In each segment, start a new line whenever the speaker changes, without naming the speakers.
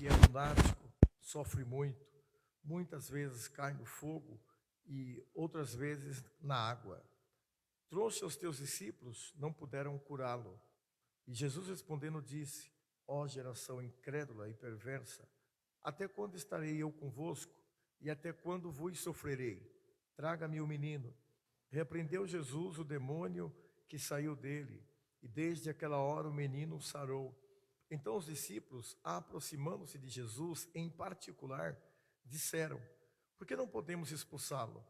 que é lunático, sofre muito, muitas vezes cai no fogo e outras vezes na água. Trouxe aos teus discípulos, não puderam curá-lo. E Jesus respondendo disse: ó geração incrédula e perversa, até quando estarei eu convosco? E até quando vos sofrerei? Traga-me o menino. Repreendeu Jesus o demônio que saiu dele, e desde aquela hora o menino sarou. Então os discípulos, aproximando-se de Jesus em particular, disseram: por que não podemos expulsá-lo?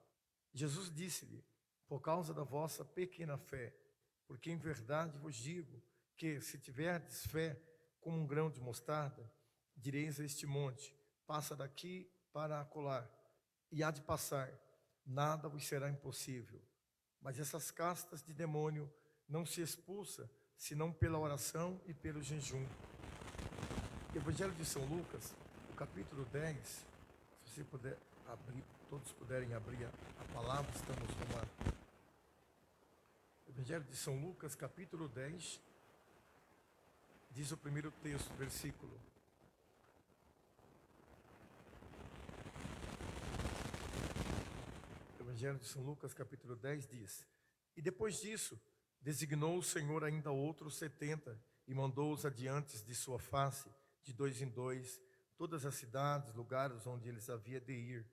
Jesus disse-lhe: por causa da vossa pequena fé, porque em verdade vos digo que, se tiverdes fé como um grão de mostarda, direis a este monte: passa daqui para acolá, e há de passar, nada vos será impossível. Mas essas castas de demônio não se expulsa, senão pela oração e pelo jejum. Evangelho de São Lucas, o capítulo 10, se você puder abrir, todos puderem abrir a palavra, estamos numa... Evangelho de São Lucas, capítulo 10, diz o primeiro texto, versículo. Evangelho de São Lucas, capítulo 10, diz: e depois disso, designou o Senhor ainda outros 70, e mandou-os adiante de sua face, de dois em dois, todas as cidades, lugares onde eles havia de ir.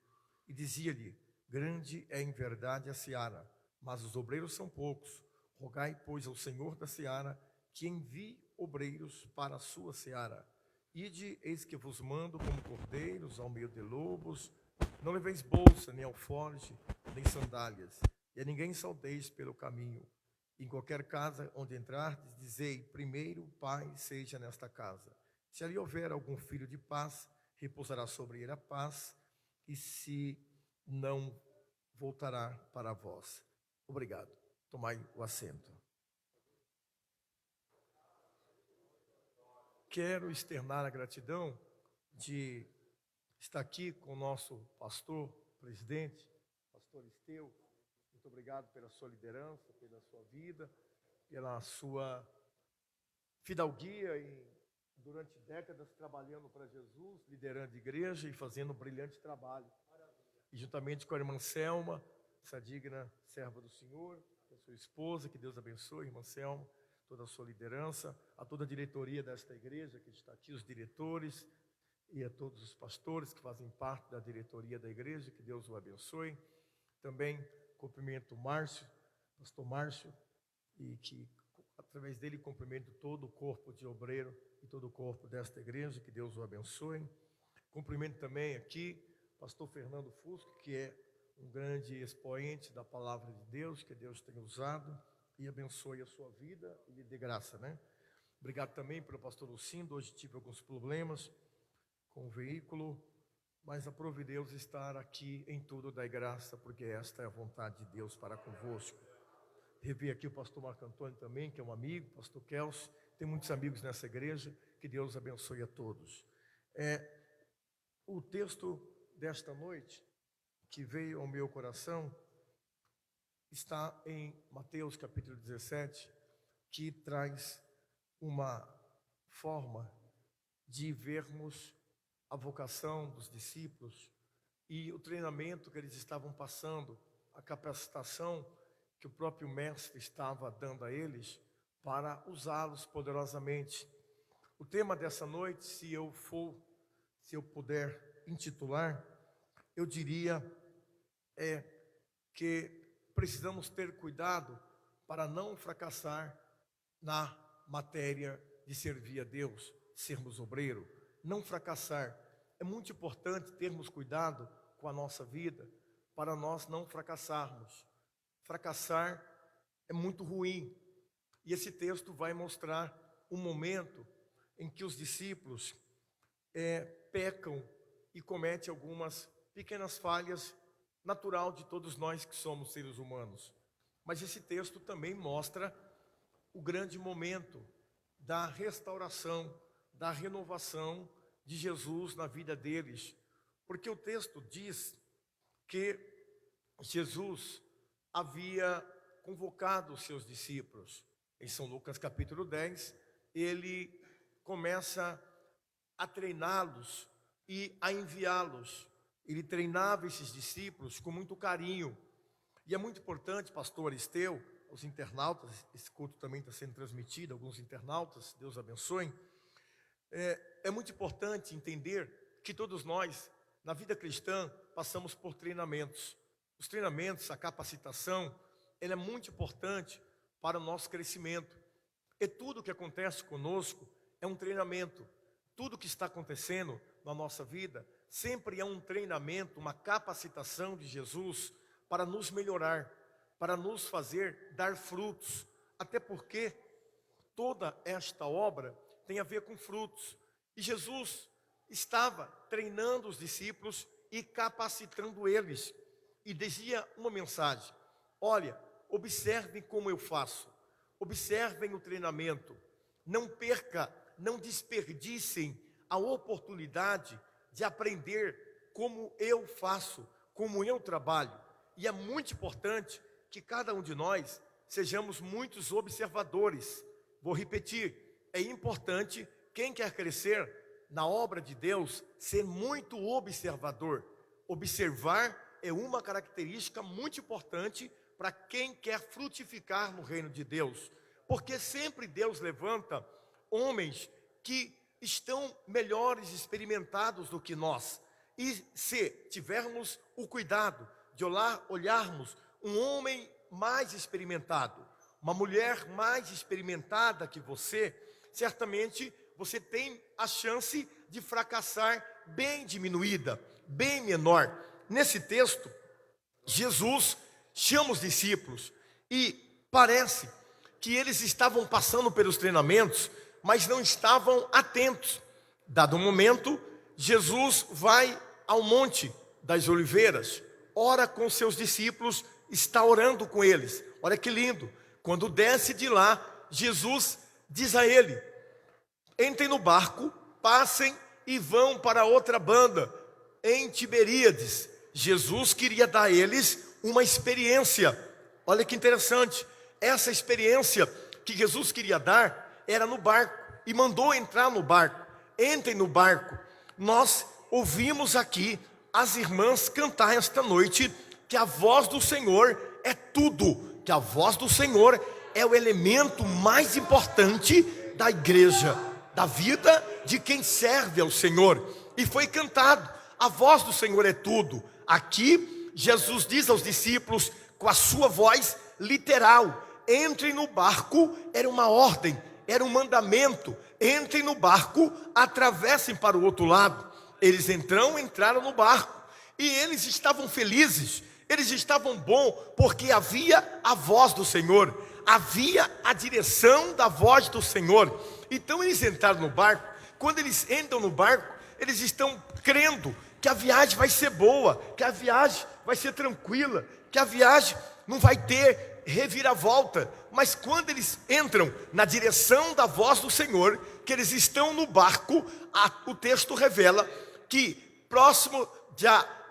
E dizia-lhe: grande é em verdade a seara, mas os obreiros são poucos. Rogai, pois, ao Senhor da seara, que envie obreiros para a sua seara. Ide, eis que vos mando como cordeiros ao meio de lobos. Não leveis bolsa, nem alforje, nem sandálias, e a ninguém saudeis pelo caminho. Em qualquer casa onde entrardes, dizei: primeiro, Pai seja nesta casa. Se ali houver algum filho de paz, repousará sobre ele a paz, e se não, voltará para vós. Obrigado. Tomai o assento. Quero externar a gratidão de estar aqui com o nosso pastor, presidente, pastor Esteu. Muito obrigado pela sua liderança, pela sua vida, pela sua fidalguia durante décadas trabalhando para Jesus, liderando a igreja e fazendo um brilhante trabalho. E juntamente com a irmã Selma, essa digna serva do Senhor, a sua esposa, que Deus abençoe, irmã Selma, toda a sua liderança, a toda a diretoria desta igreja que está aqui, os diretores e a todos os pastores que fazem parte da diretoria da igreja, que Deus o abençoe. Também cumprimento o Márcio, pastor Márcio, e que através dele cumprimento todo o corpo de obreiro e todo o corpo desta igreja, que Deus o abençoe. Cumprimento também aqui pastor Fernando Fusco, que é um grande expoente da palavra de Deus, que Deus tem usado, e abençoe a sua vida e lhe dê graça, né? Obrigado também pelo pastor Lucindo. Hoje tive alguns problemas com o veículo, mas aprove Deus estar aqui em tudo, dai graça, porque esta é a vontade de Deus para convosco. Revi aqui o pastor Marco Antônio também, que é um amigo, pastor Kelso, tem muitos amigos nessa igreja, que Deus abençoe a todos. O texto desta noite, que veio ao meu coração, está em Mateus capítulo 17, que traz uma forma de vermos a vocação dos discípulos e o treinamento que eles estavam passando, a capacitação que o próprio mestre estava dando a eles para usá-los poderosamente. O tema dessa noite, se eu puder intitular, eu diria que precisamos ter cuidado para não fracassar na matéria de servir a Deus, sermos obreiro, não fracassar. É muito importante termos cuidado com a nossa vida para nós não fracassarmos. Fracassar é muito ruim. E esse texto vai mostrar um momento em que os discípulos pecam e cometem algumas pequenas falhas, natural de todos nós que somos seres humanos. Mas esse texto também mostra o grande momento da restauração, da renovação de Jesus na vida deles. Porque o texto diz que Jesus havia convocado os seus discípulos. Em São Lucas capítulo 10, ele começa a treiná-los e a enviá-los. Ele treinava esses discípulos com muito carinho. E é muito importante, pastor Aristeu, os internautas, esse culto também está sendo transmitido, alguns internautas, Deus abençoe. É muito importante entender que todos nós, na vida cristã, passamos por treinamentos. Os treinamentos, a capacitação, ela é muito importante para o nosso crescimento. E tudo que acontece conosco é um treinamento. Tudo que está acontecendo na nossa vida sempre é um treinamento, uma capacitação de Jesus para nos melhorar, para nos fazer dar frutos. Até porque toda esta obra tem a ver com frutos. E Jesus estava treinando os discípulos e capacitando eles. E dizia uma mensagem: olha, observem como eu faço. Observem o treinamento. Não perca, não desperdicem a oportunidade de aprender como eu faço, como eu trabalho. E é muito importante que cada um de nós sejamos muitos observadores. Vou repetir, é importante, quem quer crescer na obra de Deus, ser muito observador. Observar é uma característica muito importante para quem quer frutificar no reino de Deus. Porque sempre Deus levanta homens que estão melhores, experimentados do que nós. E se tivermos o cuidado de olharmos um homem mais experimentado, uma mulher mais experimentada que você, certamente você tem a chance de fracassar bem diminuída, bem menor. Nesse texto, Jesus chama os discípulos e parece que eles estavam passando pelos treinamentos, mas não estavam atentos. Dado o momento, Jesus vai ao Monte das Oliveiras, ora com seus discípulos, está orando com eles. Olha que lindo, quando desce de lá, Jesus diz a ele: entrem no barco, passem e vão para outra banda, em Tiberíades. Jesus queria dar a eles uma experiência. Olha que interessante, essa experiência que Jesus queria dar era no barco, e mandou entrar no barco. Entrem no barco. Nós ouvimos aqui as irmãs cantar esta noite que a voz do Senhor é tudo, que a voz do Senhor é o elemento mais importante da igreja, da vida de quem serve ao Senhor. E foi cantado, a voz do Senhor é tudo. Aqui Jesus diz aos discípulos com a sua voz literal: entrem no barco. Era uma ordem, era um mandamento: entrem no barco, atravessem para o outro lado. Eles entraram no barco, e eles estavam felizes, eles estavam bons, porque havia a voz do Senhor, havia a direção da voz do Senhor. Então eles entraram no barco. Quando eles entram no barco, eles estão crendo que a viagem vai ser boa, que a viagem vai ser tranquila, que a viagem não vai ter reviravolta. Mas quando eles entram na direção da voz do Senhor, que eles estão no barco, o texto revela que próximo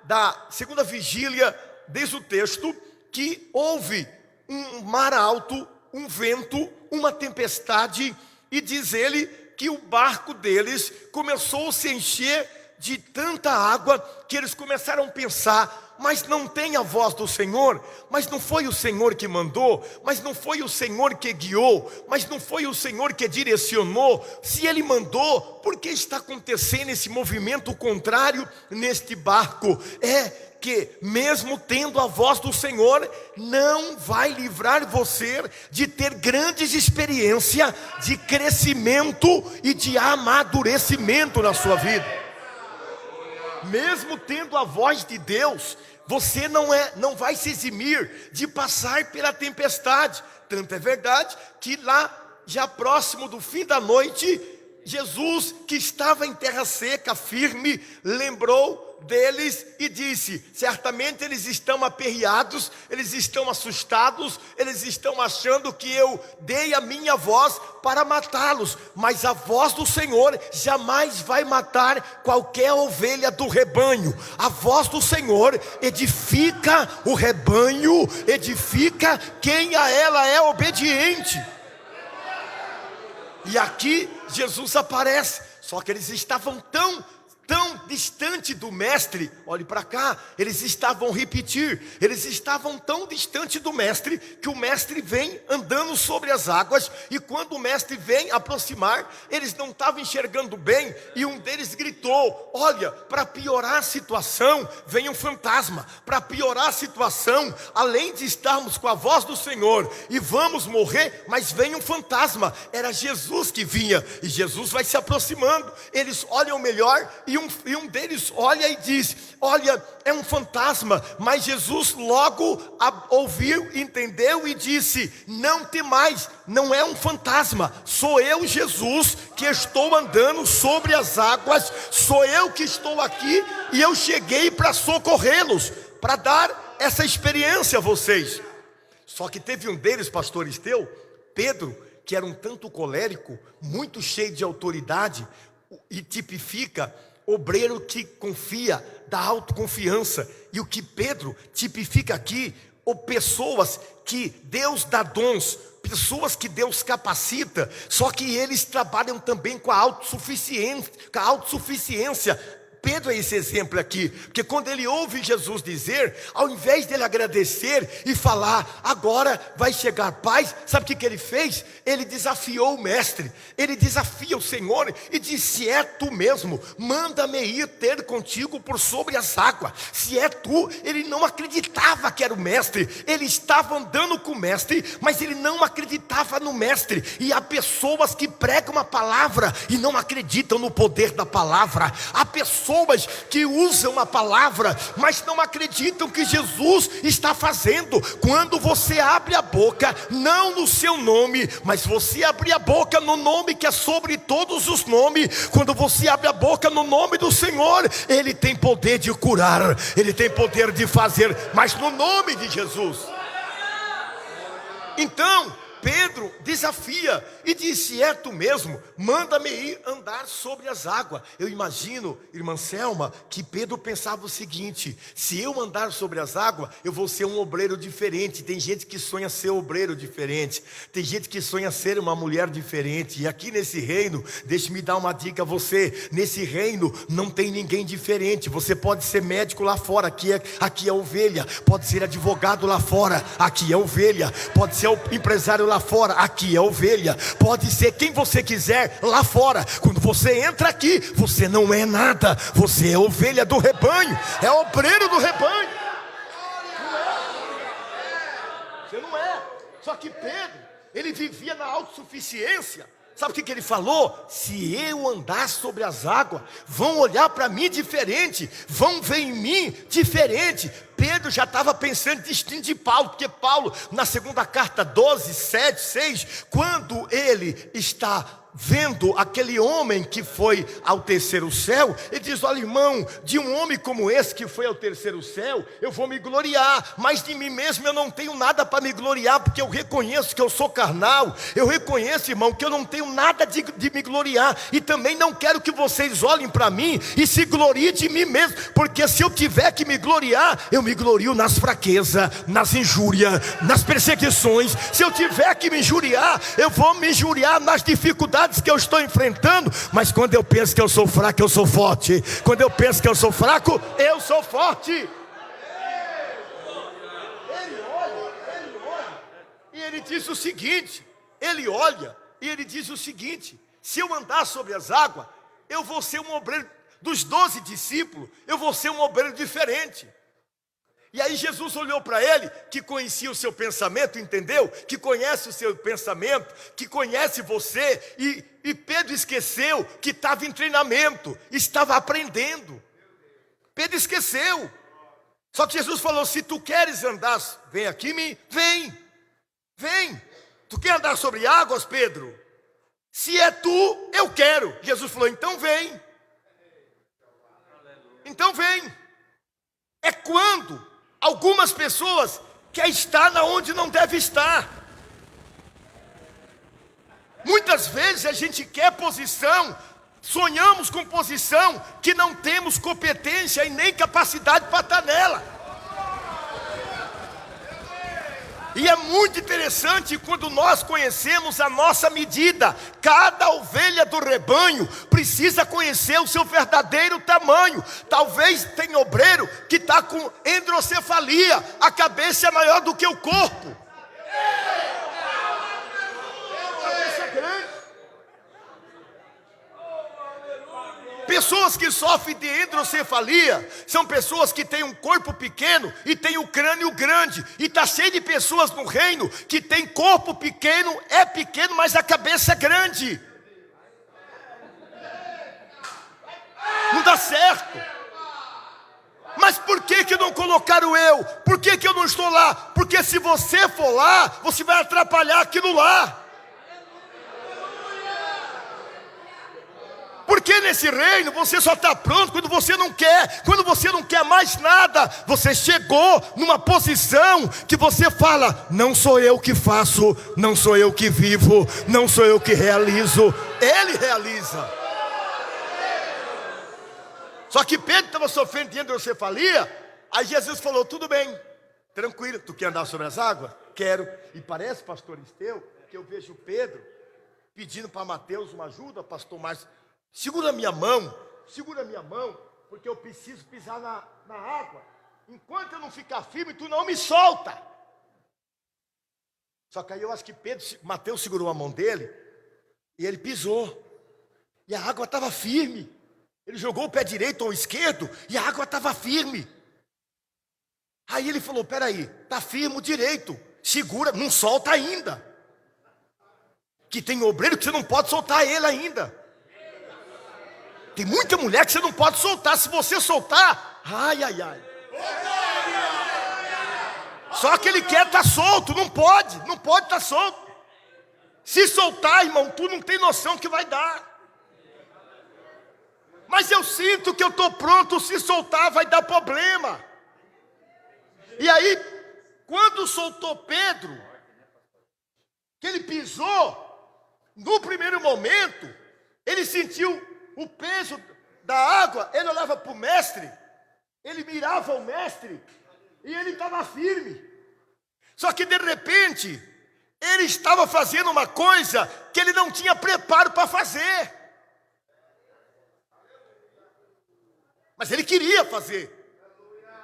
da segunda vigília, diz o texto, que houve um mar alto, um vento, uma tempestade, e diz ele que o barco deles começou a se encher de tanta água, que eles começaram a pensar: mas não tem a voz do Senhor, mas não foi o Senhor que mandou, mas não foi o Senhor que guiou, mas não foi o Senhor que direcionou. Se Ele mandou, por que está acontecendo esse movimento contrário neste barco? É que mesmo tendo a voz do Senhor, não vai livrar você de ter grandes experiências de crescimento e de amadurecimento na sua vida. Mesmo tendo a voz de Deus, você não vai se eximir de passar pela tempestade. Tanto é verdade que lá, já próximo do fim da noite, Jesus, que estava em terra seca, firme, lembrou deles e disse: certamente eles estão aperreados, eles estão assustados, eles estão achando que eu dei a minha voz para matá-los, mas a voz do Senhor jamais vai matar qualquer ovelha do rebanho. A voz do Senhor edifica o rebanho, edifica quem a ela é obediente. E aqui Jesus aparece, Só que eles estavam tão distante do mestre, olhe para cá, eles estavam tão distante do mestre, que o mestre vem andando sobre as águas, e quando o mestre vem aproximar, eles não estavam enxergando bem, e um deles gritou: olha, para piorar a situação, vem um fantasma. Para piorar a situação, além de estarmos com a voz do Senhor, e vamos morrer, mas vem um fantasma. Era Jesus que vinha, e Jesus vai se aproximando, eles olham melhor, e um deles olha e diz: olha, é um fantasma. Mas Jesus logo ouviu, entendeu e disse: não temais, não é um fantasma, sou eu, Jesus, que estou andando sobre as águas, sou eu que estou aqui, e eu cheguei para socorrê-los, para dar essa experiência a vocês. Só que teve um deles, pastor Esteu, Pedro, que era um tanto colérico, muito cheio de autoridade, e tipifica obreiro que confia, da autoconfiança. E o que Pedro tipifica aqui, ou pessoas que Deus dá dons, pessoas que Deus capacita, só que eles trabalham também com a autossuficiência. Pedro é esse exemplo aqui, porque quando ele ouve Jesus dizer, ao invés dele agradecer e falar: agora vai chegar paz, sabe o que ele fez? Ele desafiou o mestre, ele desafia o Senhor e diz: se é tu mesmo, manda-me ir ter contigo por sobre as águas. Se é tu, ele não acreditava que era o mestre, ele estava andando com o mestre, mas ele não acreditava no mestre. E há pessoas que pregam uma palavra e não acreditam no poder da palavra. Há pessoas que usam a palavra, mas não acreditam que Jesus está fazendo. Quando você abre a boca, não no seu nome, mas você abre a boca no nome que é sobre todos os nomes, quando você abre a boca no nome do Senhor, Ele tem poder de curar, Ele tem poder de fazer, mas no nome de Jesus. Então Pedro desafia e disse: é tu mesmo, manda-me ir andar sobre as águas. Eu imagino, irmã Selma, que Pedro pensava o seguinte: se eu andar sobre as águas, eu vou ser um obreiro diferente. Tem gente que sonha ser obreiro diferente, tem gente que sonha ser uma mulher diferente. E aqui nesse reino, deixe-me dar uma dica a você: nesse reino não tem ninguém diferente. Você pode ser médico lá fora, aqui é ovelha. Pode ser advogado lá fora, aqui é ovelha. Pode ser empresário lá fora, aqui é ovelha. Pode ser quem você quiser lá fora. Quando você entra aqui, você não é nada, você é ovelha do rebanho, é obreiro do rebanho. Você não é. Só que Pedro, ele vivia na autossuficiência. Sabe o que ele falou? Se eu andar sobre as águas, vão olhar para mim diferente, vão ver em mim diferente. Pedro já estava pensando em destino de Paulo, porque Paulo, na segunda carta 12, 7, 6, quando ele está vendo aquele homem que foi ao terceiro céu, ele diz: olha, irmão, de um homem como esse que foi ao terceiro céu, eu vou me gloriar, mas de mim mesmo eu não tenho nada para me gloriar, porque eu reconheço que eu sou carnal, eu reconheço, irmão, que eu não tenho nada de me gloriar, e também não quero que vocês olhem para mim e se gloriem de mim mesmo, porque se eu tiver que me gloriar, eu me glorio nas fraquezas, nas injúrias, nas perseguições. Se eu tiver que me injuriar, eu vou me injuriar nas dificuldades que eu estou enfrentando. Mas quando eu penso que eu sou fraco, eu sou forte. Quando eu penso que eu sou fraco, eu sou forte. Ele olha, e ele diz o seguinte: ele olha e ele diz o seguinte: se eu andar sobre as águas, eu vou ser um obreiro dos 12 discípulos, eu vou ser um obreiro diferente. E aí Jesus olhou para ele, que conhecia o seu pensamento, entendeu? Que conhece o seu pensamento, que conhece você. E Pedro esqueceu que estava em treinamento, estava aprendendo. Pedro esqueceu. Só que Jesus falou: se tu queres andar, vem aqui, vem. Tu quer andar sobre águas, Pedro? Se é tu, eu quero. Jesus falou: então vem. Então vem. É quando algumas pessoas querem estar onde não deve estar. Muitas vezes a gente quer posição, sonhamos com posição que não temos competência e nem capacidade para estar nela. E é muito interessante quando nós conhecemos a nossa medida. Cada ovelha do rebanho precisa conhecer o seu verdadeiro tamanho. Talvez tenha obreiro que está com hidrocefalia, a cabeça é maior do que o corpo. Pessoas que sofrem de hidrocefalia são pessoas que têm um corpo pequeno e têm um crânio grande. E está cheio de pessoas no reino que tem corpo pequeno, mas a cabeça é grande. Não dá certo. Mas por que não colocaram eu? Por que eu não estou lá? Porque se você for lá, você vai atrapalhar aquilo lá. Porque nesse reino você só está pronto quando você não quer. Quando você não quer mais nada, você chegou numa posição que você fala: não sou eu que faço, não sou eu que vivo, não sou eu que realizo, Ele realiza. Só que Pedro estava sofrendo de hidrocefalia. Aí Jesus falou: tudo bem, tranquilo, tu quer andar sobre as águas? Quero. E parece, pastor Esteu, que eu vejo Pedro pedindo para Mateus uma ajuda. Pastor Márcio, segura minha mão, porque eu preciso pisar na água. Enquanto eu não ficar firme, tu não me solta. Só que aí eu acho que Mateus segurou a mão dele e ele pisou. E a água estava firme. Ele jogou o pé direito ou esquerdo e a água estava firme. Aí ele falou: peraí, está firme o direito, segura, não solta ainda. Que tem obreiro que você não pode soltar ele ainda. Tem muita mulher que você não pode soltar. Se você soltar, ai. Só que ele quer estar solto, não pode estar solto. Se soltar, irmão, tu não tem noção que vai dar. Mas eu sinto que eu estou pronto, se soltar vai dar problema. E aí, quando soltou Pedro, que ele pisou, no primeiro momento, ele sentiu o peso da água. Ele olhava para o mestre, ele mirava o mestre, e ele estava firme. Só que de repente, ele estava fazendo uma coisa que ele não tinha preparo para fazer. Mas ele queria fazer.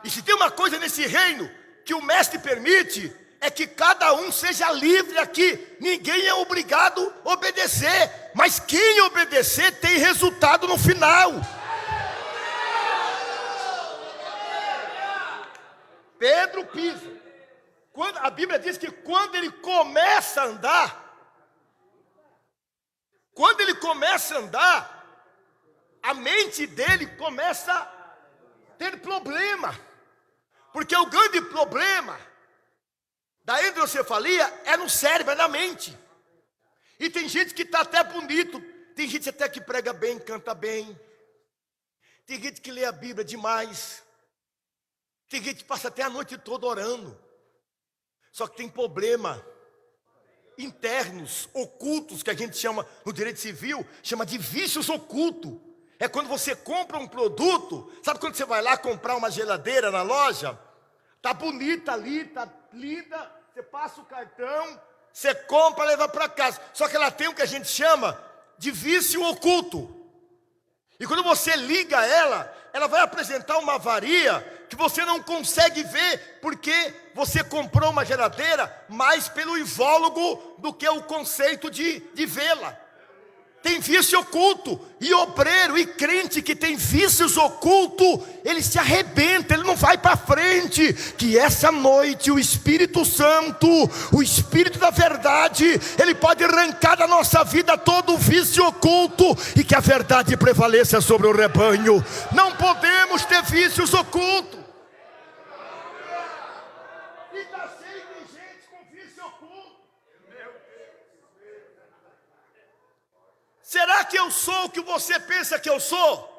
E se tem uma coisa nesse reino que o mestre permite, é que cada um seja livre aqui. Ninguém é obrigado a obedecer, mas quem obedecer tem resultado no final. Pedro pisa. A Bíblia diz que quando ele começa a andar, a mente dele começa a ter problema. Porque o grande problema da hidrocefalia é no cérebro, é na mente. E tem gente que está até bonito. Tem gente até que prega bem, canta bem. Tem gente que lê a Bíblia demais. Tem gente que passa até a noite toda orando. Só que tem problema internos, ocultos, que a gente chama, no direito civil, chama de vícios ocultos. É quando você compra um produto. Sabe quando você vai lá comprar uma geladeira na loja? Tá bonita ali, tá linda. Você passa o cartão, você compra, leva para casa. Só que ela tem o que a gente chama de vício oculto. E quando você liga ela vai apresentar uma avaria que você não consegue ver, porque você comprou uma geladeira mais pelo invólucro do que o conceito de vê-la. Tem vício oculto, e obreiro e crente que tem vícios ocultos, ele se arrebenta, ele não vai para frente. Que essa noite o Espírito Santo, o Espírito da verdade, ele pode arrancar da nossa vida todo o vício oculto, e que a verdade prevaleça sobre o rebanho. Não podemos ter vícios ocultos. E está cheio de gente com vício oculto. Será que eu sou o que você pensa que eu sou?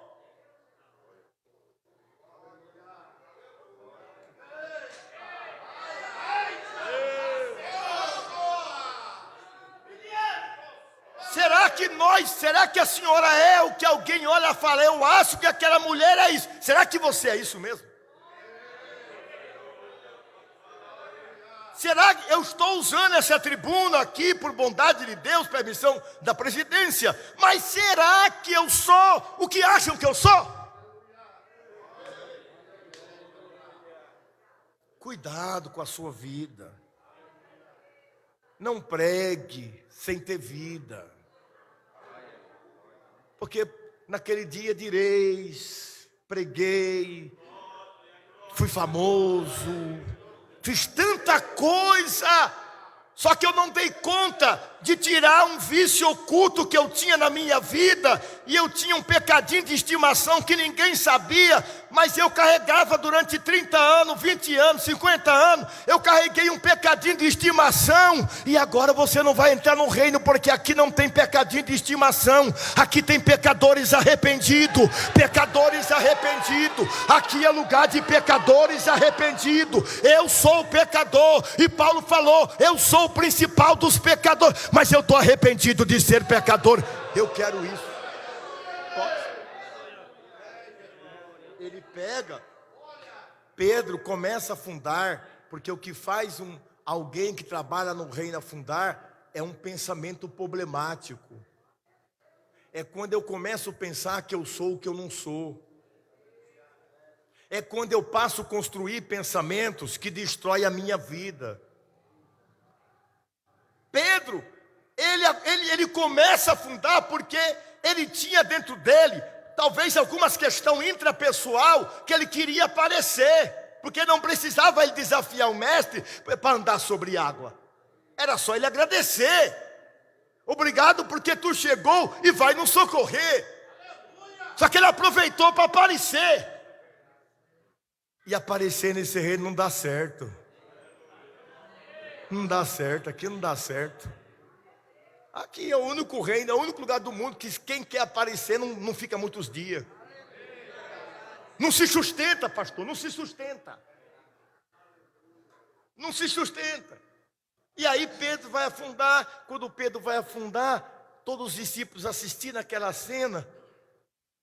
Será que a senhora é o que alguém olha e fala: eu acho que aquela mulher é isso? Será que você é isso mesmo? será que eu estou usando essa tribuna aqui por bondade de Deus, permissão da presidência? Mas será que eu sou o que acham que eu sou? Cuidado com a sua vida. Não pregue sem ter vida. Porque naquele dia direis, preguei, fui famoso, fiz tanta coisa, só que eu não dei conta de tirar um vício oculto que eu tinha na minha vida, e eu tinha um pecadinho de estimação que ninguém sabia, mas eu carregava durante 30 anos, 20 anos, 50 anos, eu carreguei um pecadinho de estimação, e agora você não vai entrar no reino, porque aqui não tem pecadinho de estimação, aqui tem pecadores arrependidos, aqui é lugar de pecadores arrependidos. Eu sou o pecador, e Paulo falou, eu sou o principal dos pecadores, mas eu estou arrependido de ser pecador, eu quero isso. Ele pega, Pedro começa a afundar, porque o que faz alguém que trabalha no reino afundar é um pensamento problemático. É quando eu começo a pensar que eu sou o que eu não sou. É quando eu passo a construir pensamentos que destroem a minha vida. Pedro, ele começa a afundar porque ele tinha dentro dele talvez algumas questões intrapessoal que ele queria aparecer, porque não precisava ele desafiar o mestre para andar sobre água, era só ele agradecer, obrigado porque tu chegou e vai nos socorrer. Só que ele aproveitou para aparecer, e aparecer nesse reino não dá certo, aqui não dá certo. Aqui é o único reino, é o único lugar do mundo que quem quer aparecer não fica muitos dias. Não se sustenta, pastor, não se sustenta. E aí Pedro vai afundar. Quando Pedro vai afundar, todos os discípulos assistindo aquela cena.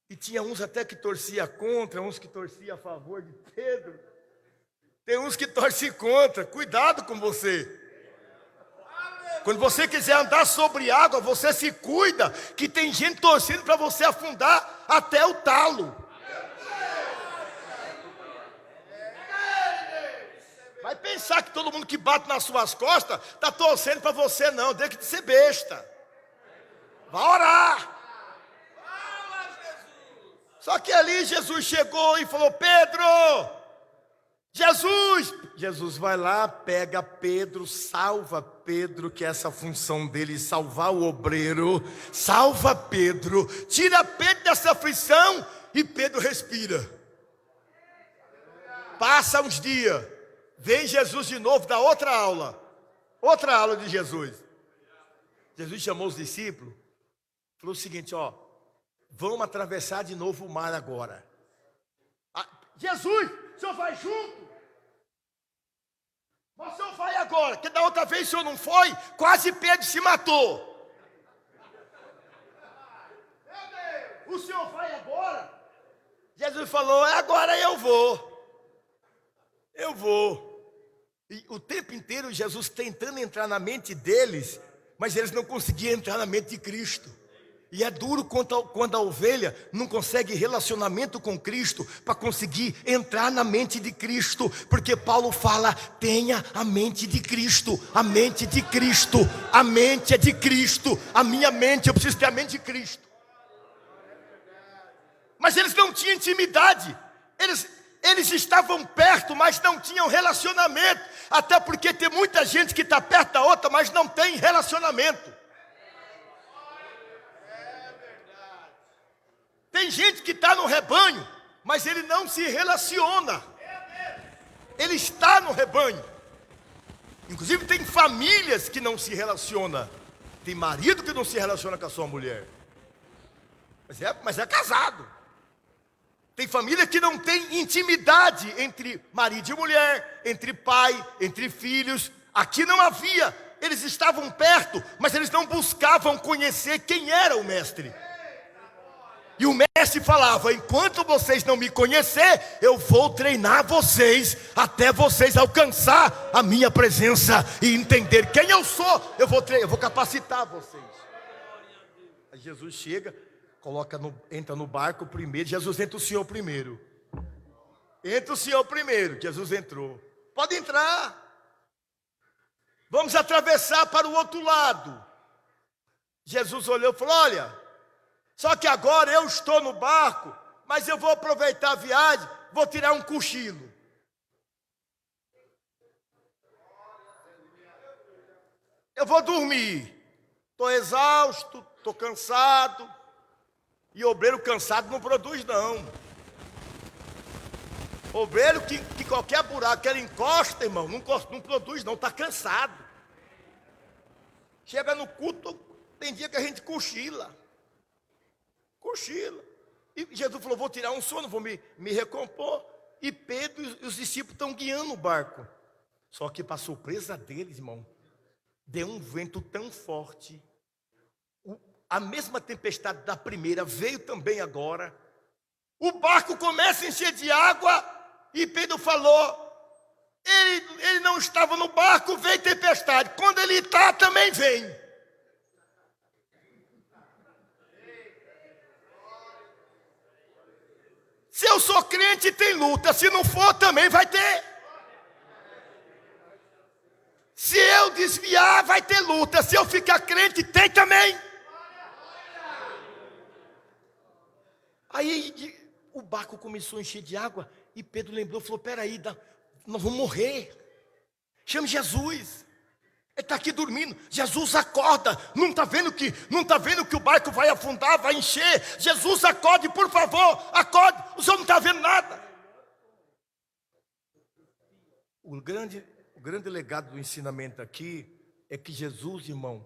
E tinha uns até que torcia contra, uns que torcia a favor de Pedro. Tem uns que torcem contra, cuidado com você. Quando você quiser andar sobre água, você se cuida, que tem gente torcendo para você afundar até o talo. Vai pensar que todo mundo que bate nas suas costas está torcendo para você, não, deixa de ser besta. Vai orar. Só que ali Jesus chegou e falou, Pedro, Jesus vai lá, pega Pedro, salva Pedro, que é essa função dele, salvar o obreiro, salva Pedro, tira Pedro dessa aflição, e Pedro respira. Passa uns dias, vem Jesus de novo, dá outra aula de Jesus. Jesus chamou os discípulos, falou o seguinte, vamos atravessar de novo o mar agora. Jesus, o senhor vai junto? Mas o senhor vai agora, que da outra vez o senhor não foi, quase Pedro se matou. O senhor vai agora? Jesus falou, agora eu vou. E o tempo inteiro Jesus tentando entrar na mente deles, mas eles não conseguiam entrar na mente de Cristo. E é duro quando a ovelha não consegue relacionamento com Cristo para conseguir entrar na mente de Cristo. Porque Paulo fala, tenha a mente de Cristo, a mente de Cristo, a mente é de Cristo, a minha mente, eu preciso ter a mente de Cristo. Mas eles não tinham intimidade, eles estavam perto, mas não tinham relacionamento. Até porque tem muita gente que está perto da outra, mas não tem relacionamento. Tem gente que está no rebanho, mas ele não se relaciona. Ele está no rebanho. Inclusive tem famílias que não se relacionam. Tem marido que não se relaciona com a sua mulher. Mas é casado. Tem família que não tem intimidade entre marido e mulher, entre pai, entre filhos. Aqui não havia. Eles estavam perto, mas eles não buscavam conhecer quem era o mestre. E o mestre mestre falava: enquanto vocês não me conhecer, eu vou treinar vocês até vocês alcançar a minha presença e entender quem eu sou. Eu vou capacitar vocês. Aí Jesus chega, entra no barco primeiro. Jesus entra o Senhor primeiro. Entra o Senhor primeiro. Jesus entrou. Pode entrar. Vamos atravessar para o outro lado. Jesus olhou e falou: olha, só que agora eu estou no barco, mas eu vou aproveitar a viagem, vou tirar um cochilo. Eu vou dormir. Estou exausto, estou cansado. E obreiro cansado não produz, não. Obreiro que qualquer buraco que ele encosta, irmão, não produz, não, está cansado. Chega no culto, tem dia que a gente cochila. E Jesus falou: vou tirar um sono, vou me recompor. E Pedro e os discípulos estão guiando o barco. Só que para surpresa deles, irmão, deu um vento tão forte. A mesma tempestade da primeira veio também agora. O barco começa a encher de água. E Pedro falou: ele não estava no barco, veio tempestade. Quando ele está, também vem. Se eu sou crente, tem luta. Se não for, também vai ter. Se eu desviar, vai ter luta. Se eu ficar crente, tem também. Aí o barco começou a encher de água. E Pedro lembrou, falou: peraí, nós vamos morrer. Chame Jesus. Ele está aqui dormindo. Jesus, acorda. Não está vendo que o barco vai afundar, vai encher? Jesus, acorde, por favor, acorde. O senhor não está vendo nada. O grande legado do ensinamento aqui é que Jesus, irmão,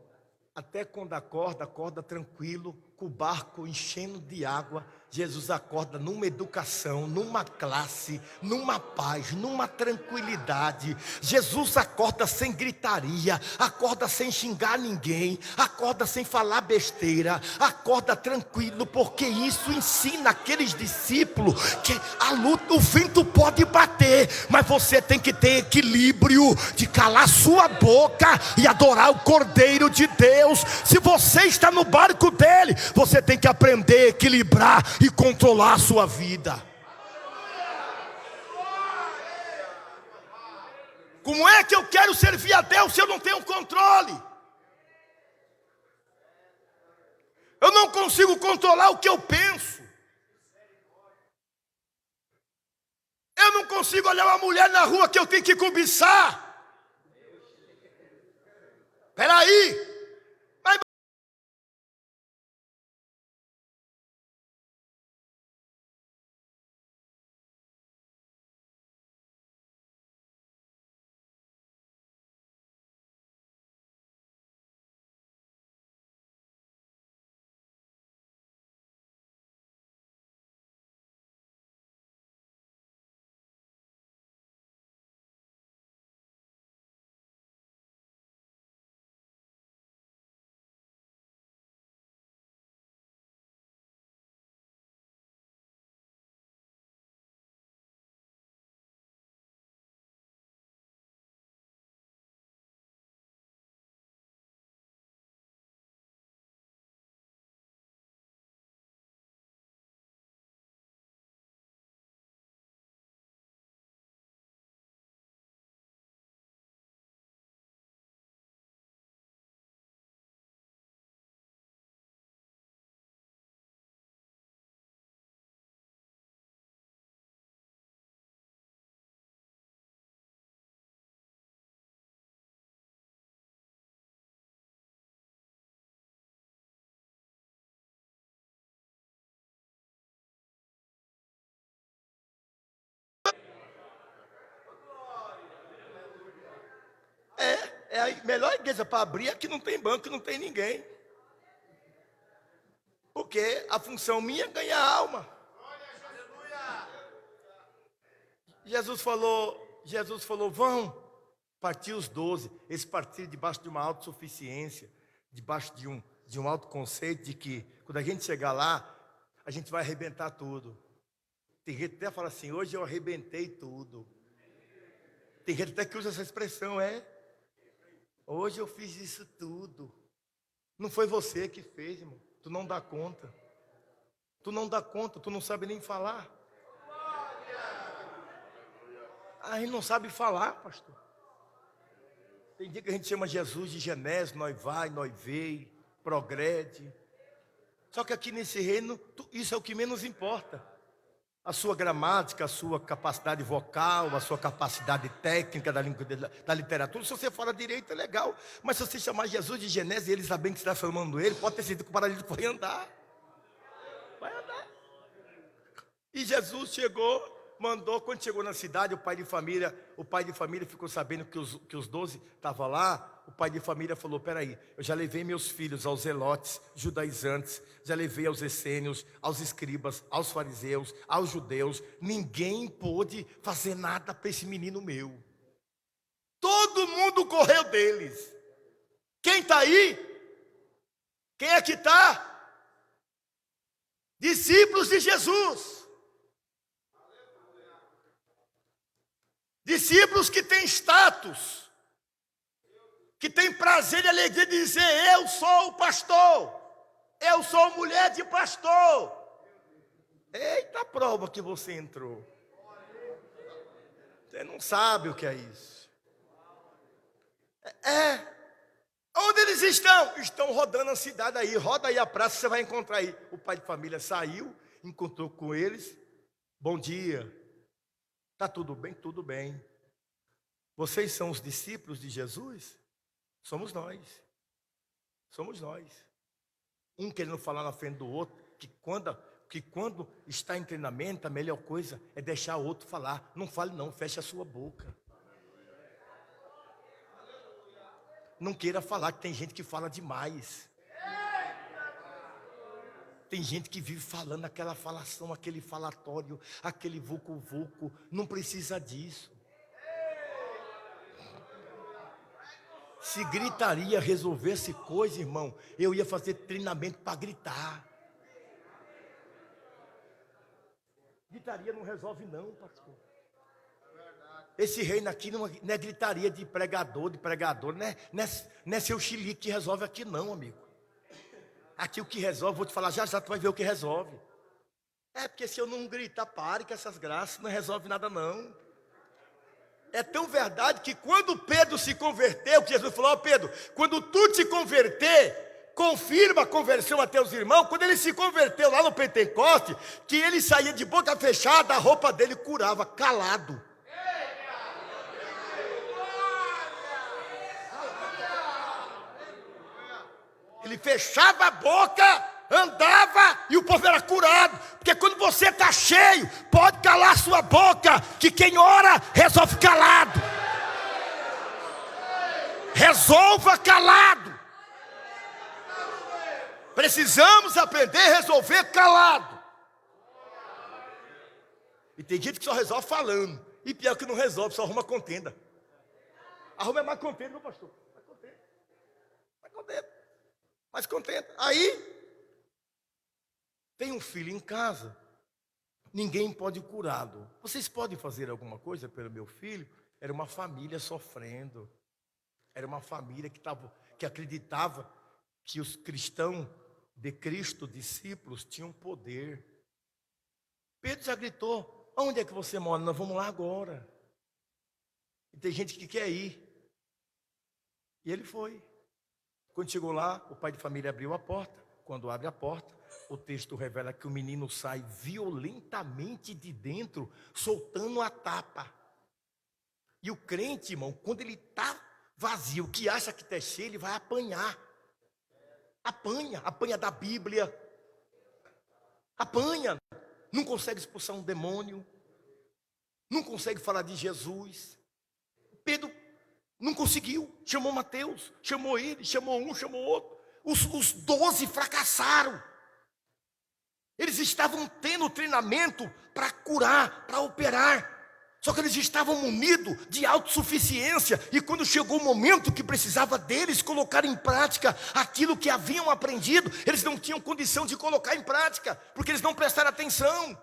até quando acorda tranquilo, com o barco enchendo de água. Jesus acorda numa educação, numa classe, numa paz, numa tranquilidade. Jesus acorda sem gritaria, acorda sem xingar ninguém, acorda sem falar besteira, acorda tranquilo, porque isso ensina aqueles discípulos que a luta, o vento pode bater, mas você tem que ter equilíbrio de calar sua boca e adorar o Cordeiro de Deus. Se você está no barco dele, você tem que aprender a equilibrar e controlar a sua vida. Como é que eu quero servir a Deus se eu não tenho controle? Eu não consigo controlar o que eu penso. Eu não consigo olhar uma mulher na rua que eu tenho que cobiçar. Espera aí. É a melhor igreja para abrir é que não tem banco, não tem ninguém. Porque a função minha é ganhar alma. Jesus falou, vão partir os 12. Eles partiram debaixo de uma autossuficiência, debaixo de um alto conceito de que quando a gente chegar lá, a gente vai arrebentar tudo. Tem gente que até fala assim, hoje eu arrebentei tudo. Tem gente até que usa essa expressão, hoje eu fiz isso tudo. Não foi você que fez, irmão. Tu não dá conta. Tu não dá conta, tu não sabe nem falar. A gente não sabe falar, pastor. Tem dia que a gente chama Jesus de Genésio, nós vai, nós veio, progrede. Só que aqui nesse reino, isso é o que menos importa. A sua gramática, a sua capacidade vocal, a sua capacidade técnica da literatura. Se você fala direito, é legal. Mas se você chamar Jesus de Genésio e ele sabendo que você está chamando ele, pode ter sido que o paralítico vai andar. Vai andar. E Jesus chegou, mandou, quando chegou na cidade, o pai de família ficou sabendo que os 12 estavam lá. O pai de família falou, peraí, eu já levei meus filhos aos zelotes, judaizantes, já levei aos essênios, aos escribas, aos fariseus, aos judeus. Ninguém pôde fazer nada para esse menino meu. Todo mundo correu deles. Quem está aí? Quem é que está? Discípulos de Jesus. Discípulos que têm status, que têm prazer e alegria de dizer, eu sou o pastor, eu sou mulher de pastor. Eita prova que você entrou. Você não sabe o que é isso. Onde eles estão? Estão rodando a cidade aí, roda aí a praça, você vai encontrar aí. O pai de família saiu, encontrou com eles, bom dia. Está tudo bem? Tudo bem. Vocês são os discípulos de Jesus? Somos nós. Somos nós. Um querendo falar na frente do outro, que quando está em treinamento, a melhor coisa é deixar o outro falar. Não fale não, feche a sua boca. Não queira falar, que tem gente que fala demais. Tem gente que vive falando aquela falação, aquele falatório, aquele vucu-vucu. Não precisa disso. Se gritaria resolvesse coisa, irmão, eu ia fazer treinamento para gritar. Gritaria não resolve não, pastor. Esse reino aqui não é gritaria de pregador, não é seu chilique que resolve aqui não, amigo. Aqui o que resolve, vou te falar já tu vai ver o que resolve. Porque se eu não gritar, pare com essas graças, não resolve nada não. É tão verdade que quando Pedro se converteu, que Jesus falou, Pedro, quando tu te converter, confirma a conversão a teus irmãos. Quando ele se converteu lá no Pentecoste, que ele saía de boca fechada, a roupa dele curava, calado. Ele fechava a boca, andava e o povo era curado. Porque quando você está cheio, pode calar sua boca, que quem ora resolve calado. Resolva calado. Precisamos aprender a resolver calado. E tem gente que só resolve falando. E pior que não resolve, só arruma contenda. Arruma mais contenda, meu pastor. Mais contenda. Mais contenda. Mas contenta. Aí, tem um filho em casa, ninguém pode curá-lo. Vocês podem fazer alguma coisa pelo meu filho? Era uma família sofrendo. Era uma família que acreditava que os cristãos de Cristo, discípulos, tinham poder. Pedro já gritou, onde é que você mora? Nós vamos lá agora. E tem gente que quer ir. E ele foi. Quando chegou lá, o pai de família abriu a porta. Quando abre a porta, o texto revela que o menino sai violentamente de dentro, soltando a tapa. E o crente, irmão, quando ele está vazio, que acha que está cheio, ele vai apanhar. Apanha da Bíblia. Apanha. Não consegue expulsar um demônio. Não consegue falar de Jesus. Pedro não conseguiu, chamou Mateus, chamou ele, chamou um, chamou outro. Os 12 fracassaram. Eles estavam tendo treinamento para curar, para operar.
Só que eles estavam munidos de autossuficiência, e quando chegou o momento que precisava deles colocar em prática aquilo que haviam aprendido, eles não tinham condição de colocar em prática, porque eles não prestaram atenção,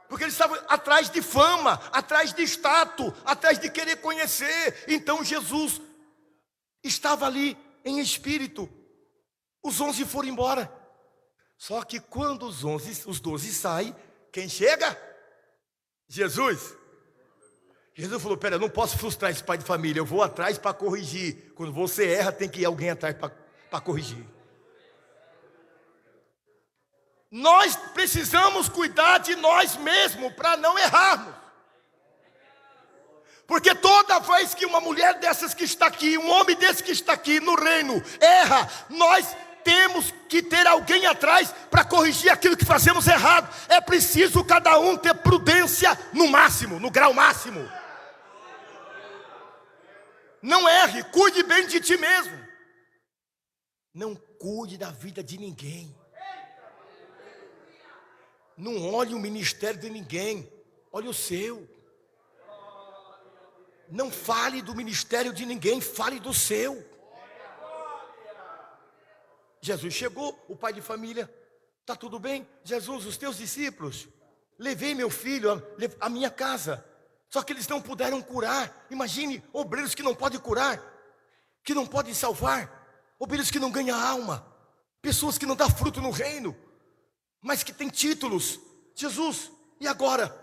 porque eles estavam atrás de fama, atrás de status, atrás de querer conhecer. Então Jesus estava ali em espírito. Os 11 foram embora. Só que quando os 12 saem, quem chega? Jesus. Jesus falou: pera, eu não posso frustrar esse pai de família, eu vou atrás para corrigir. Quando você erra, tem que ir alguém atrás para corrigir. Nós precisamos cuidar de nós mesmos para não errarmos. Porque toda vez que uma mulher dessas que está aqui, um homem desse que está aqui no reino, erra, nós temos que ter alguém atrás para corrigir aquilo que fazemos errado. É preciso cada um ter prudência no máximo, no grau máximo. Não erre, cuide bem de ti mesmo. Não cuide da vida de ninguém. Não olhe o ministério de ninguém, olhe o seu. Não fale do ministério de ninguém, fale do seu. Jesus chegou, o pai de família: está tudo bem? Jesus, os teus discípulos, levei meu filho à minha casa, só que eles não puderam curar. Imagine, obreiros que não podem curar, que não podem salvar, obreiros que não ganham alma, pessoas que não dão fruto no reino, mas que têm títulos. Jesus, e agora?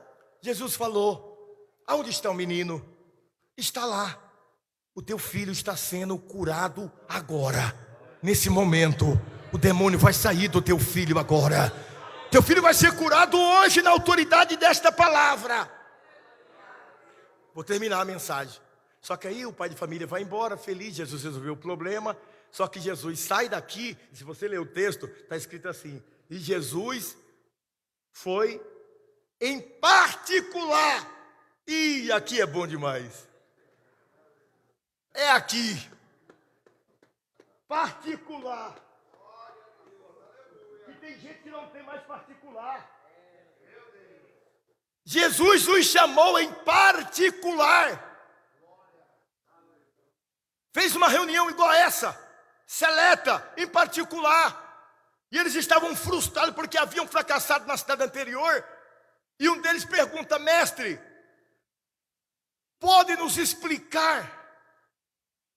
Jesus falou: aonde está o menino? Está lá. O teu filho está sendo curado agora. Nesse momento, o demônio vai sair do teu filho agora. Teu filho vai ser curado hoje na autoridade desta palavra. Vou terminar a mensagem. Só que aí o pai de família vai embora, feliz, Jesus resolveu o problema. Só que Jesus sai daqui, se você ler o texto, está escrito assim: e Jesus foi em particular. E aqui é bom demais. É aqui. Particular. E tem gente que não tem mais particular. Jesus nos chamou em particular. Fez uma reunião igual a essa, seleta, em particular. E eles estavam frustrados porque haviam fracassado na cidade anterior. E um deles pergunta: mestre, pode nos explicar?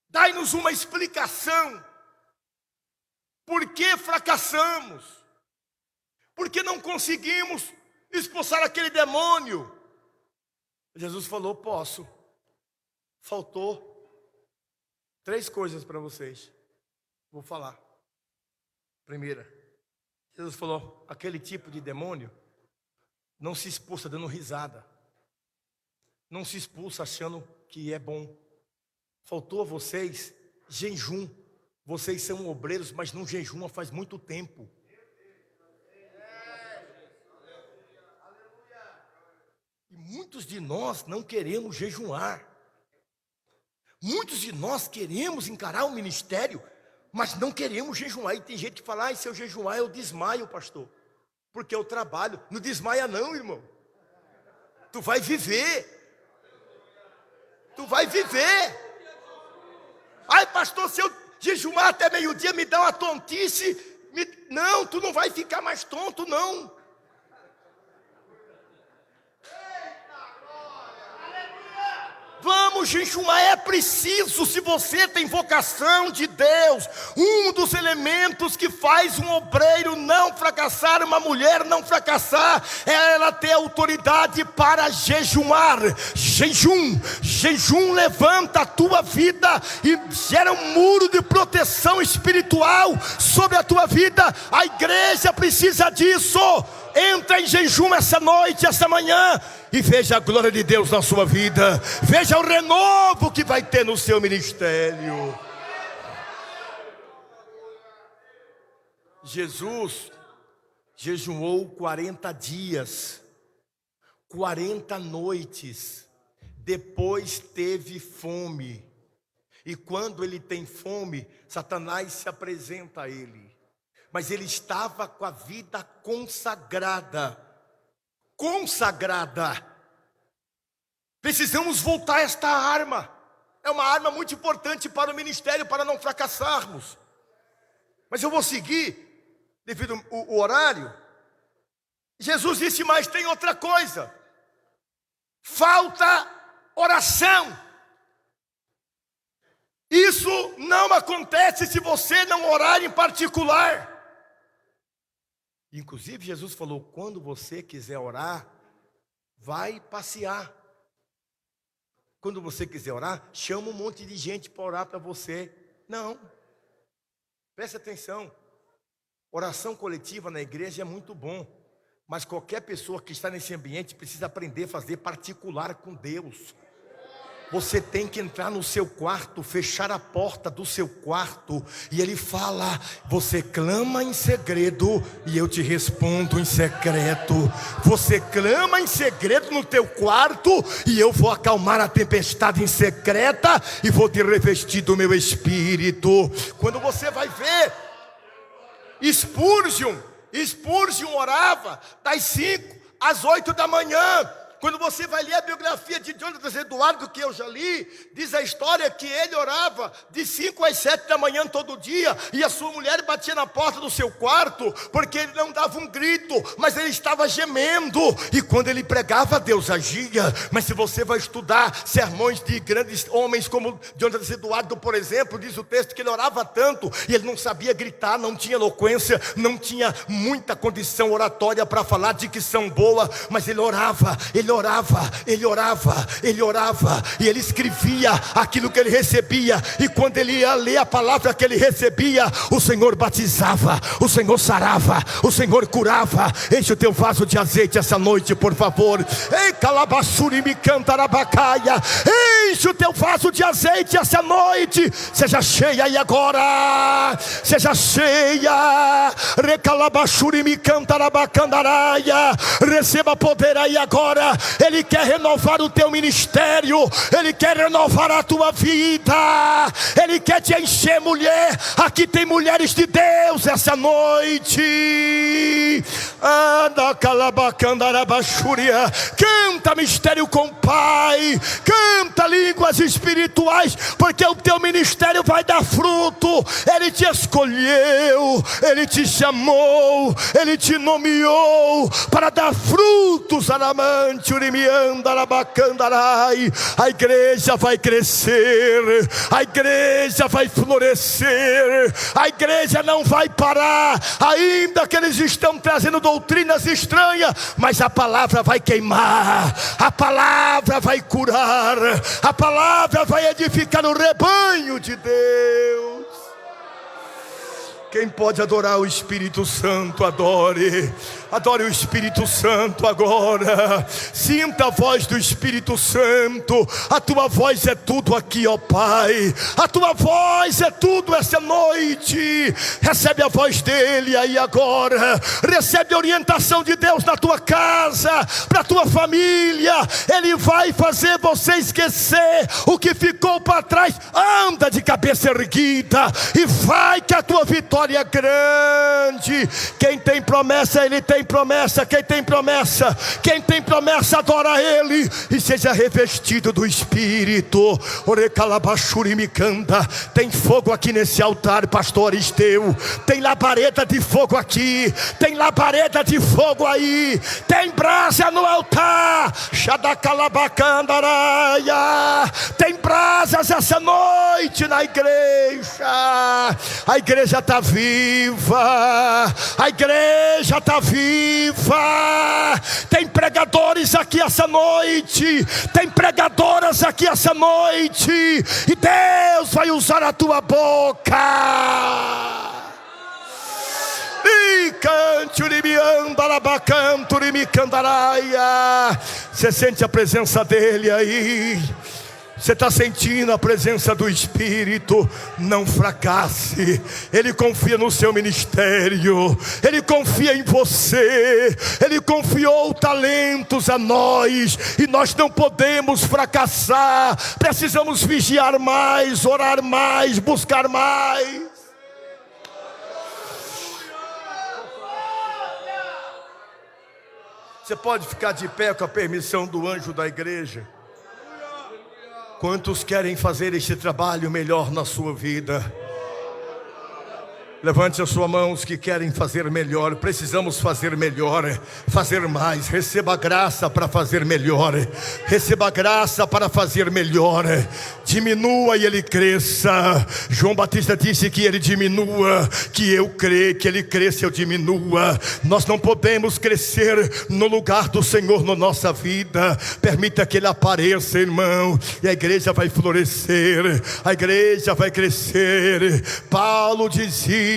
Dai-nos uma explicação. Por que fracassamos? Por que não conseguimos expulsar aquele demônio? Jesus falou: posso. Faltou 3 coisas para vocês. Vou falar. Primeira, Jesus falou: aquele tipo de demônio não se expulsa dando risada, não se expulsa achando que é bom. Faltou a vocês jejum. Vocês são obreiros, mas não jejuam faz muito tempo. E muitos de nós não queremos jejuar. Muitos de nós queremos encarar o ministério, mas não queremos jejuar. E tem gente que fala: se eu jejuar eu desmaio, pastor, porque eu trabalho. Não desmaia não, irmão. Tu vai viver. Tu vai viver. Ai, pastor, se eu jejuar até meio-dia me dá uma tontice. Não, tu não vai ficar mais tonto, não. Vamos jejuar, é preciso. Se você tem vocação de Deus, um dos elementos que faz um obreiro não fracassar, uma mulher não fracassar, é ela ter autoridade para jejuar. Jejum levanta a tua vida e gera um muro de proteção espiritual sobre a tua vida. A igreja precisa disso. Entra em jejum essa noite, essa manhã, e veja a glória de Deus na sua vida. Veja o renovo que vai ter no seu ministério. Jesus jejuou 40 dias, 40 noites. Depois teve fome. E quando ele tem fome, Satanás se apresenta a ele. Mas ele estava com a vida consagrada. Consagrada. Precisamos voltar a esta arma. É uma arma muito importante para o ministério, para não fracassarmos. Mas eu vou seguir, devido ao horário. Jesus disse, mas tem outra coisa. Falta oração. Isso não acontece se você não orar em particular. Inclusive Jesus falou, quando você quiser orar, vai passear. Quando você quiser orar, chama um monte de gente para orar para você. Não. Preste atenção. Oração coletiva na igreja é muito bom. Mas qualquer pessoa que está nesse ambiente precisa aprender a fazer particular com Deus. Você tem que entrar no seu quarto, fechar a porta do seu quarto. E Ele fala, você clama em segredo e eu te respondo em secreto. Você clama em segredo no teu quarto e eu vou acalmar a tempestade em secreta e vou te revestir do meu espírito. Quando você vai ver, Spurgeon orava das 5 às 8 da manhã. Quando você vai ler a biografia de Jonathan Eduardo, que eu já li, diz a história que ele orava de 5 às 7 da manhã todo dia, e a sua mulher batia na porta do seu quarto, porque ele não dava um grito, mas ele estava gemendo, e quando ele pregava, Deus agia. Mas se você vai estudar sermões de grandes homens como Jonathan Eduardo, por exemplo, diz o texto que ele orava tanto, e ele não sabia gritar, não tinha eloquência, não tinha muita condição oratória para falar, dicção boa, mas ele orava, e ele escrevia aquilo que ele recebia, e quando ele ia ler a palavra que ele recebia, o Senhor batizava, o Senhor sarava, o Senhor curava. Enche o teu vaso de azeite essa noite, por favor. Ei, calabaçuri me cantarabacaia. Enche o teu vaso de azeite essa noite. Seja cheia aí agora, seja cheia. Recalabaçuri me cantarabacandaraia. Receba poder aí agora. Ele quer renovar o teu ministério, Ele quer renovar a tua vida, Ele quer te encher, mulher. Aqui tem mulheres de Deus essa noite. Canta mistério com o Pai, canta línguas espirituais, porque o teu ministério vai dar fruto. Ele te escolheu, Ele te chamou, Ele te nomeou para dar frutos. A igreja vai crescer, a igreja vai florescer, a igreja não vai parar, ainda que eles estão trazendo doutrinas estranhas, mas a palavra vai queimar, a palavra vai curar, a palavra vai edificar o rebanho de Deus. Quem pode adorar o Espírito Santo, adore. Adore o Espírito Santo agora. Sinta a voz do Espírito Santo. A tua voz é tudo aqui, ó Pai. A tua voz é tudo essa noite. Recebe a voz dele aí agora. Recebe a orientação de Deus na tua casa, para a tua família. Ele vai fazer você esquecer o que ficou para trás. Anda de cabeça erguida e vai, que a tua vitória é grande. Quem tem promessa, ele tem promessa. Quem tem promessa, adora Ele e seja revestido do Espírito. Tem fogo aqui nesse altar, pastor Esteu. Tem labareda de fogo aqui, tem labareda de fogo aí, tem brasa no altar. Tem brasas essa noite na igreja. A igreja está viva, a igreja está viva. Tem pregadores aqui essa noite, tem pregadoras aqui essa noite, e Deus vai usar a tua boca. Você sente a presença dele aí? Você está sentindo a presença do Espírito? Não fracasse. Ele confia no seu ministério, Ele confia em você, Ele confiou talentos a nós, e nós não podemos fracassar. Precisamos vigiar mais, orar mais, buscar mais. Você pode ficar de pé com a permissão do anjo da igreja. Quantos querem fazer este trabalho melhor na sua vida? Levante as suas mãos que querem fazer melhor. Precisamos fazer melhor, fazer mais. Receba graça para fazer melhor. Receba graça para fazer melhor. Diminua e ele cresça. João Batista disse que ele diminua, que eu creio, que ele cresça e eu diminua. Nós não podemos crescer no lugar do Senhor na nossa vida. Permita que ele apareça, irmão, e a igreja vai florescer, a igreja vai crescer. Paulo dizia: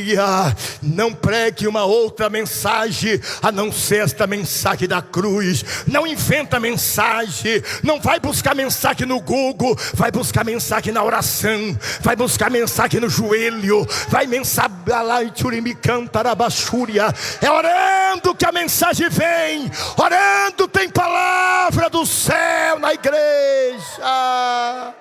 não pregue uma outra mensagem a não ser esta mensagem da cruz. Não inventa mensagem. Não vai buscar mensagem no Google. Vai buscar mensagem na oração. Vai buscar mensagem no joelho. Vai mensagem lá em Tchurimicantarabaxúria. É orando que a mensagem vem. Orando tem palavra do céu na igreja.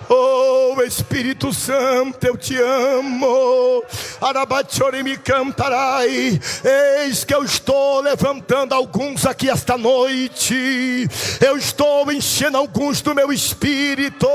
Oh Espírito Santo, eu te amo. Arabachorimi cantarai. Eis que eu estou levantando alguns aqui esta noite. Eu estou enchendo alguns do meu espírito.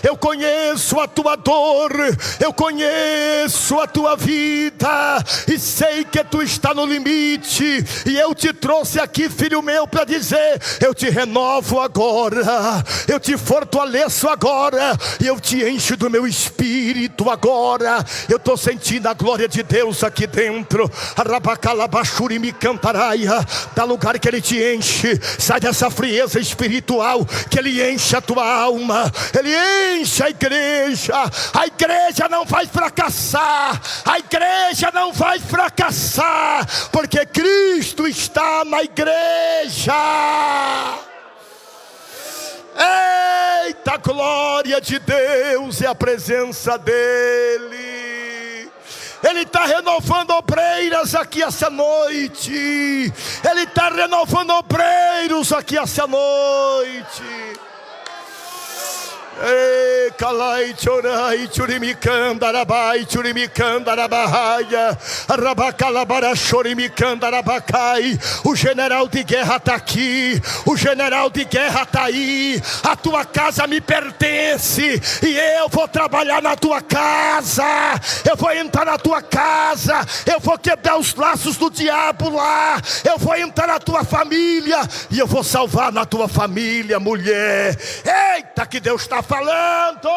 Eu conheço a tua dor, eu conheço a tua vida, e sei que tu está no limite. E eu te trouxe aqui, filho meu, para dizer: eu te renovo agora, eu te fortaleço agora, e eu te encho do meu espírito agora. Eu estou sentindo a glória de Deus aqui dentro. Arabacalabaxurimi cantaraia. Dá lugar que ele te enche. Sai dessa frieza espiritual, que ele enche a tua alma. Ele enche a igreja. A igreja não vai fracassar. A igreja não vai fracassar, porque Cristo está na igreja. Eita, glória de Deus e a presença dEle. Ele está renovando obreiras aqui essa noite. Ele está renovando obreiros aqui essa noite. Calai chorai churimicandarabai churimicandarabaia arabacalabara chorimicandarabakai. O general de guerra está aqui. O general de guerra está aí. A tua casa me pertence, e eu vou trabalhar na tua casa. Eu vou entrar na tua casa. Eu vou quebrar os laços do diabo lá. Eu vou entrar na tua família, e eu vou salvar na tua família, mulher. Eita, que Deus está falando.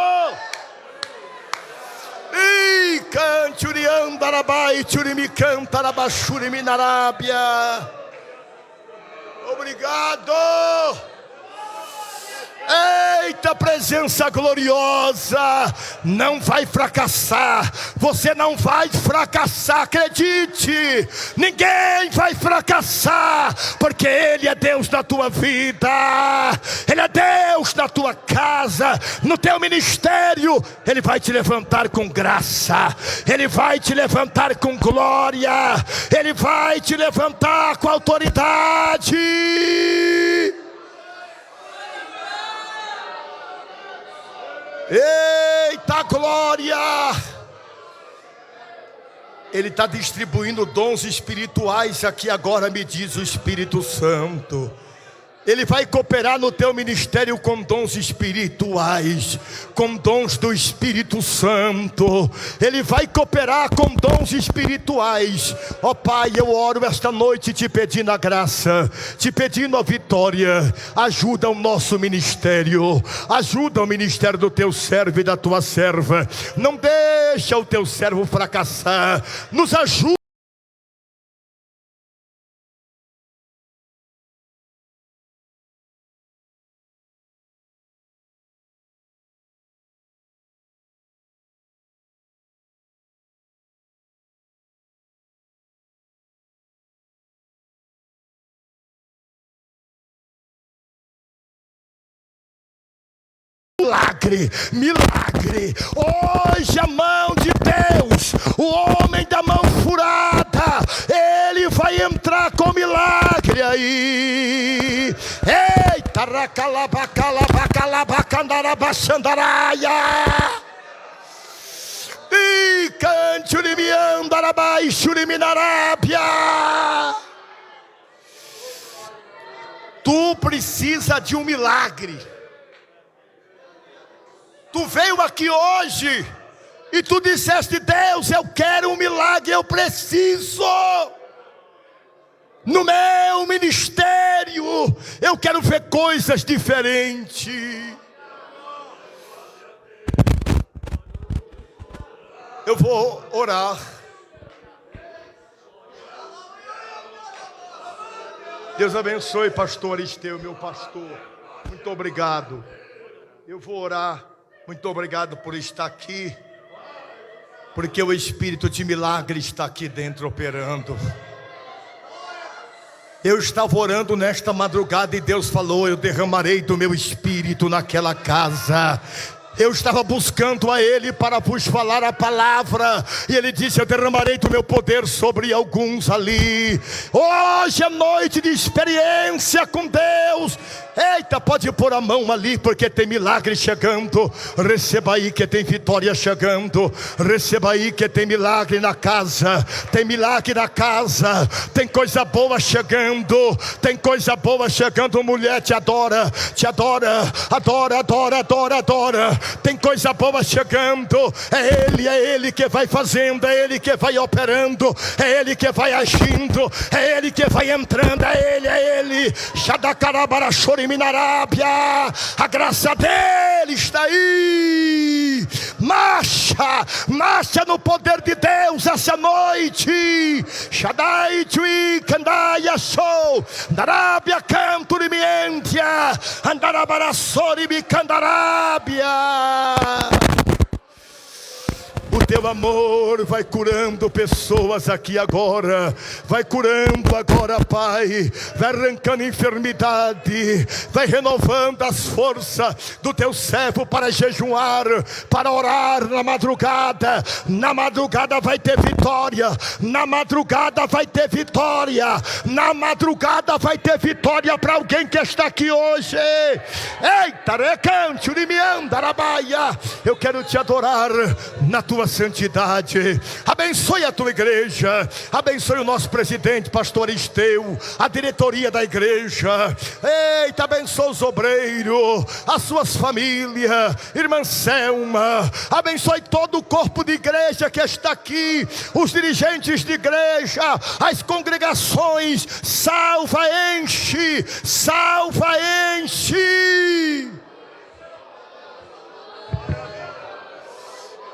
E canturiandarabai churimicantarabaxuriminarábia. Obrigado. Eita, presença gloriosa. Não vai fracassar. Você não vai fracassar, acredite. Ninguém vai fracassar, porque Ele é Deus na tua vida. Ele é Deus na tua casa, no teu ministério. Ele vai te levantar com graça. Ele vai te levantar com glória. Ele vai te levantar com autoridade. Eita glória! Ele está distribuindo dons espirituais aqui agora, me diz o Espírito Santo. Ele vai cooperar no teu ministério com dons espirituais, com dons do Espírito Santo. Ele vai cooperar com dons espirituais. Ó Pai, eu oro esta noite te pedindo a graça, te pedindo a vitória. Ajuda o nosso ministério, ajuda o ministério do teu servo e da tua serva. Não deixa o teu servo fracassar. Nos ajuda. Milagre, milagre. Hoje a mão de Deus, o homem da mão furada, ele vai entrar com milagre aí. Eita, racalabacalabacalabacandarabaxandaraia. E canturimiandarabai churiminarábia. Tu precisa de um milagre. Tu veio aqui hoje e tu disseste: Deus, eu quero um milagre, eu preciso. No meu ministério, eu quero ver coisas diferentes. Eu vou orar. Deus abençoe, pastor Aristeu, meu pastor. Muito obrigado. Eu vou orar. Muito obrigado por estar aqui, porque o Espírito de milagre está aqui dentro operando. Eu estava orando nesta madrugada e Deus falou: eu derramarei do meu Espírito naquela casa. Eu estava buscando a Ele para vos falar a palavra, e Ele disse: eu derramarei do meu poder sobre alguns ali. Hoje é noite de experiência com Deus. Eita, pode pôr a mão ali, porque tem milagre chegando. Receba aí que tem vitória chegando. Receba aí que tem milagre na casa. Tem milagre na casa. Tem coisa boa chegando. Tem coisa boa chegando. Mulher, te adora. Te adora. Adora, adora, adora, adora. Tem coisa boa chegando. É Ele que vai fazendo. É Ele que vai operando. É Ele que vai agindo. É Ele que vai entrando. É Ele. Shadakarabara Minarábia, a graça dele está aí. Marcha no poder de Deus essa noite. Shaddai Tui Kandaia Show, Darabia Canturimientia, Andarabarassori Bicandarábia. O teu amor vai curando pessoas aqui agora. Vai curando agora, Pai. Vai arrancando enfermidade. Vai renovando as forças do teu servo para jejuar, para orar na madrugada. Na madrugada vai ter vitória. Na madrugada vai ter vitória. Na madrugada vai ter vitória para alguém que está aqui hoje. Eita, recante, urimianda, arabaia. Eu quero te adorar na tua santidade. Abençoe a tua igreja. Abençoe o nosso presidente, pastor Aristeu, a diretoria da igreja. Eita, abençoe os obreiros, as suas famílias, irmã Selma. Abençoe todo o corpo de igreja que está aqui, os dirigentes de igreja, as congregações. Salva, enche. Salva, enche.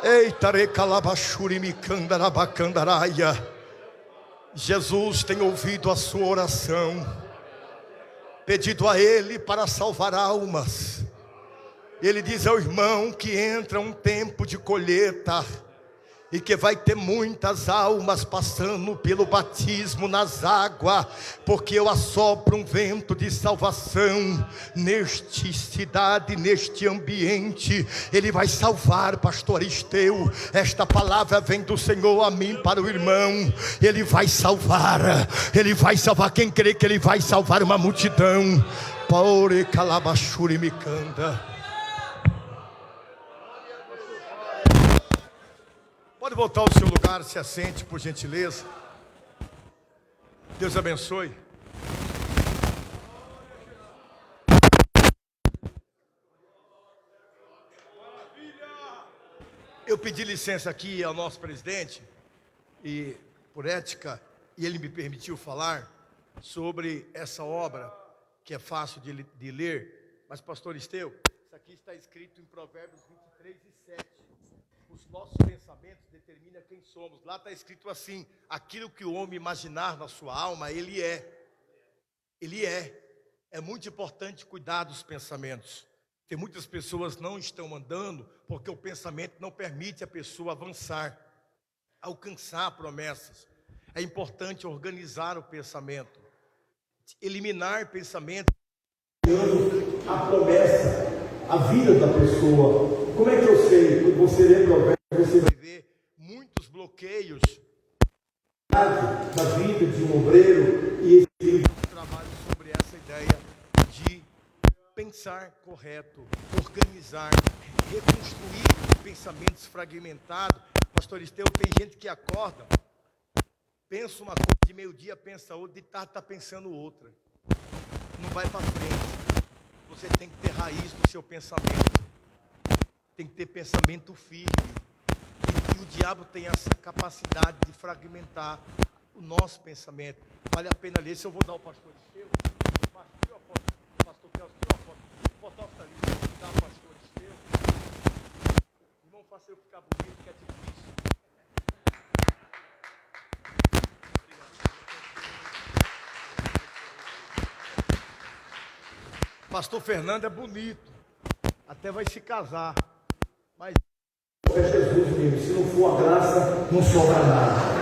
Eita, recalabachuri me candarabacandaraia. Jesus tem ouvido a sua oração, pedido a Ele para salvar almas. Ele diz ao irmão que entra um tempo de colheita e que vai ter muitas almas passando pelo batismo nas águas, porque eu assopro um vento de salvação neste cidade, neste ambiente. Ele vai salvar, pastor Aristeu. Esta palavra vem do Senhor a mim para o irmão. Ele vai salvar. Ele vai salvar. Quem crê que Ele vai salvar uma multidão? Paure calabachuri me canta. Pode voltar ao seu lugar, se assente, por gentileza. Deus abençoe. Eu pedi licença aqui ao nosso presidente, e por ética, e ele me permitiu falar sobre essa obra, que é fácil de ler. Mas, pastor Esteu, isso aqui está escrito em Provérbios 23 e 7. Os nossos pensamentos determinam quem somos. Lá está escrito assim: aquilo que o homem imaginar na sua alma, ele é. Ele é. É muito importante cuidar dos pensamentos. Tem muitas pessoas não estão andando porque o pensamento não permite a pessoa avançar, alcançar promessas. É importante organizar o pensamento, eliminar pensamentos.
A promessa, a vida da pessoa. Como é que eu sei? Quando você lê Provérbios, você vai
ver muitos bloqueios
da vida de um obreiro. E esse
trabalho sobre essa ideia de pensar correto, organizar, reconstruir pensamentos fragmentados. Pastor Esteu, tem gente que acorda, pensa uma coisa, de meio-dia pensa outra, de tarde está pensando outra. Não vai para frente. Você tem que ter raiz no seu pensamento.
tem que ter pensamento firme. E o diabo tem essa capacidade de fragmentar o nosso pensamento. Vale a pena ler. Se eu vou dar ao pastor Esteu, pastor Kelso, tira uma foto. O fotógrafo está ali, dá ao pastor Esteu. Irmão, faça eu ficar bonito, que é difícil. Pastor Fernando é bonito, até vai se casar, mas
é Jesus mesmo, se não for a graça, não sobra nada.